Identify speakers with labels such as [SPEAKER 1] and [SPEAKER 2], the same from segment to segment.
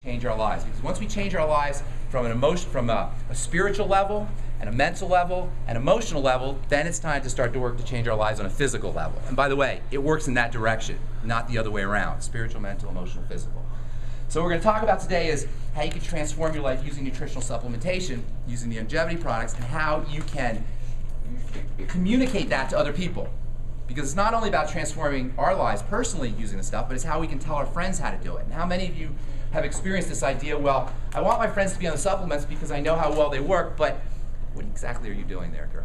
[SPEAKER 1] change our lives. Because once we change our lives from a spiritual level and a mental level and emotional level, then it's time to start to work to change our lives on a physical level. And by the way, it works in that direction, not the other way around. Spiritual, mental, emotional, physical. So what we're going to talk about today is how you can transform your life using nutritional supplementation, using the Youngevity products, and how you can communicate that to other people. Because it's not only about transforming our lives personally using the stuff, but it's how we can tell our friends how to do it. And how many of you have experienced this idea, well, I want my friends to be on the supplements because I know how well they work, but what exactly are you doing there, Gert?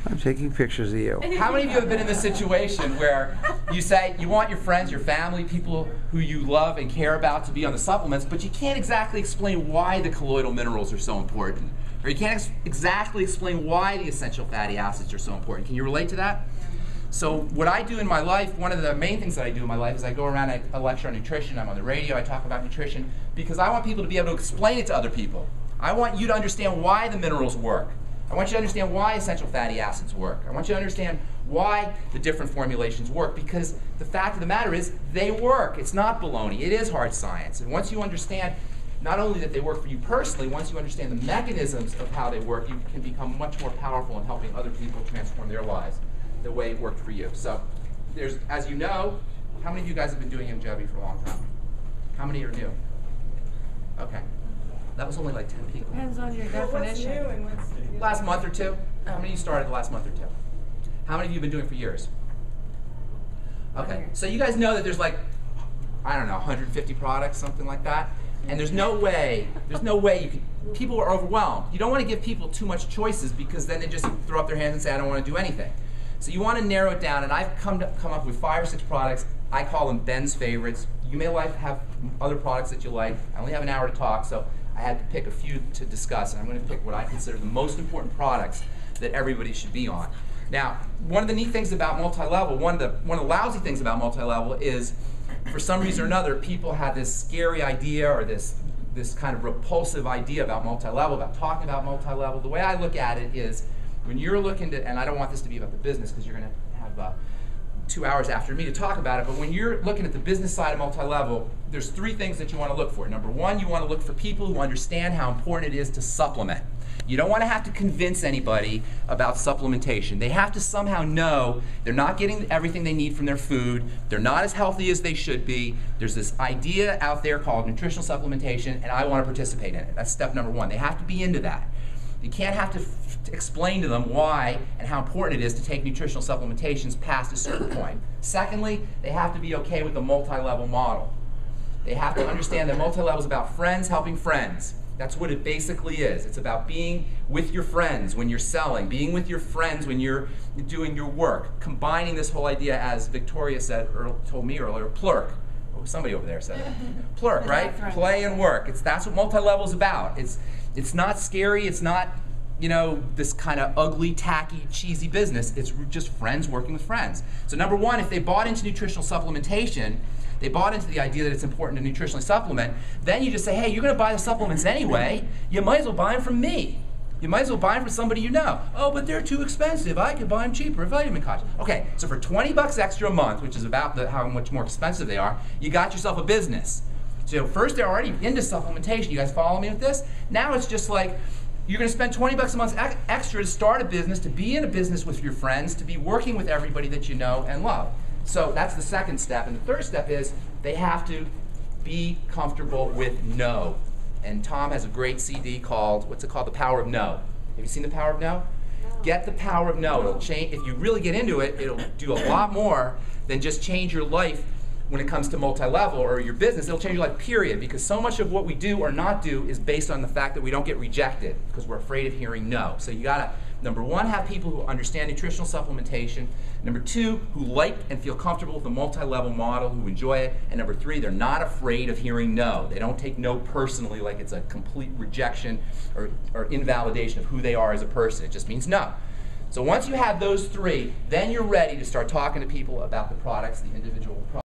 [SPEAKER 2] I'm taking pictures of you.
[SPEAKER 1] How many of you have been in this situation where you say you want your friends, your family, people who you love and care about to be on the supplements, but you can't exactly explain why the colloidal minerals are so important, or you can't exactly explain why the essential fatty acids are so important. Can you relate to that? So what I do in my life, one of the main things that I do in my life is I go around and I lecture on nutrition, I'm on the radio, I talk about nutrition, because I want people to be able to explain it to other people. I want you to understand why the minerals work. I want you to understand why essential fatty acids work. I want you to understand why the different formulations work, because the fact of the matter is they work. It's not baloney. It is hard science. And once you understand not only that they work for you personally, once you understand the mechanisms of how they work, you can become much more powerful in helping other people transform their lives the way it worked for you. So there's, as you know, how many of you guys have been doing Youngevity for a long time? How many are new? Okay. That was only like 10 people.
[SPEAKER 3] Depends on your definition.
[SPEAKER 4] What's new and what's new?
[SPEAKER 1] Last month or two? How many of you started the last month or two? How many of you have been doing it for years? Okay, so you guys know that there's like, I don't know, 150 products, something like that. And there's no way you can, people are overwhelmed. You don't want to give people too much choices because then they just throw up their hands and say, I don't want to do anything. So you want to narrow it down, and I've come up with 5 or 6 products. I call them Ben's favorites. You may have other products that you like. I only have an hour to talk, so I had to pick a few to discuss, and I'm going to pick what I consider the most important products that everybody should be on. Now, one of the neat things about multi-level, one of the lousy things about multi-level is, for some reason or another, people have this scary idea or this kind of repulsive idea about multi-level, about talking about multi-level. The way I look at it is, when you're looking to, and I don't want this to be about the business because you're going to have 2 hours after me to talk about it, but when you're looking at the business side of multi-level, there's 3 things that you want to look for. Number 1, you want to look for people who understand how important it is to supplement. You don't want to have to convince anybody about supplementation. They have to somehow know they're not getting everything they need from their food, they're not as healthy as they should be. There's this idea out there called nutritional supplementation, and I want to participate in it. That's step number 1. They have to be into that. You can't have to explain to them why and how important it is to take nutritional supplementations past a certain point. Secondly, they have to be okay with the multi-level model. They have to understand that multi-level is about friends helping friends. That's what it basically is. It's about being with your friends when you're selling, being with your friends when you're doing your work, combining this whole idea, as Victoria said, or told me earlier, plurk. Oh, somebody over there said it. Plurk, right? Play and work. That's what multi-level is about. It's not scary. It's not, you know, this kind of ugly, tacky, cheesy business. It's just friends working with friends. So number 1, if they bought into nutritional supplementation, they bought into the idea that it's important to nutritionally supplement, then you just say, hey, you're going to buy the supplements anyway. You might as well buy them from me. You might as well buy them from somebody you know. Oh, but they're too expensive. I could buy them cheaper, vitamin cost. Okay, so for 20 bucks extra a month, which is about how much more expensive they are, you got yourself a business. So first they're already into supplementation. You guys follow me with this? Now it's just like, you're going to spend 20 bucks a month extra to start a business, to be in a business with your friends, to be working with everybody that you know and love. So that's the second step. And the third step is they have to be comfortable with no. And Tom has a great CD called, what's it called? The Power of No. Have you seen The Power of No? Get The Power of No. It'll change, if you really get into it, it'll do a lot more than just change your life when it comes to multi-level or your business. It'll change your life, period, because so much of what we do or not do is based on the fact that we don't get rejected because we're afraid of hearing no. So you gotta, number 1, have people who understand nutritional supplementation. Number 2, who like and feel comfortable with the multi-level model, who enjoy it. And number 3, they're not afraid of hearing no. They don't take no personally like it's a complete rejection or invalidation of who they are as a person. It just means no. So once you have those 3, then you're ready to start talking to people about the products, the individual products.